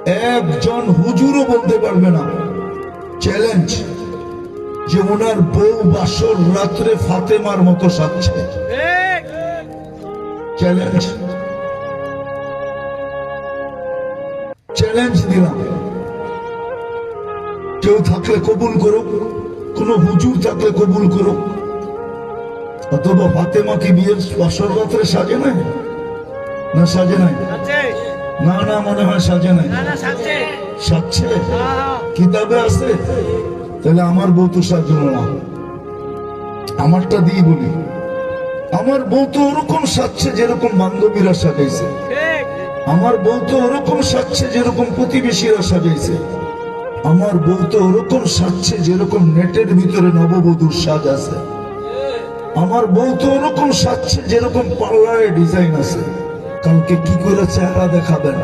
একজন হুজুরও বলতে পারবে না। চ্যালেঞ্জ যে ওনার বউ বাসর রাত্রে ফাতেমার মতো সাজছে। চ্যালেঞ্জ চ্যালেঞ্জ দিলাম, কেউ থাকলে কবুল করুক, কোন হুজুর থাকলে কবুল করুক। অথবা ফাতেমা কি বিয়ের বাসর রাত্রে সাজে নাই? না সাজে নাই? না না, মনে হয় সাজে নাই। সাজছে, কিতাবে আছে। তাহলে আমার বউ তো সাজলো না। আমারটা দিয়ে বলি, আমার বউ তো ওরকম সাজছে যেরকম বান্ধবীরা সাজাইছে। আমার বউ তো ওরকম সাজছে যেরকম প্রতিবেশীরা সাজাইছে। আমার বউ তো ওরকম সাজছে যেরকম নেটের ভিতরে নববধূর সাজ আছে। আমার বউ তো ওরকম সাজছে যেরকম পার্লারে ডিজাইন আছে। কালকে কি করে চেহারা দেখাবেন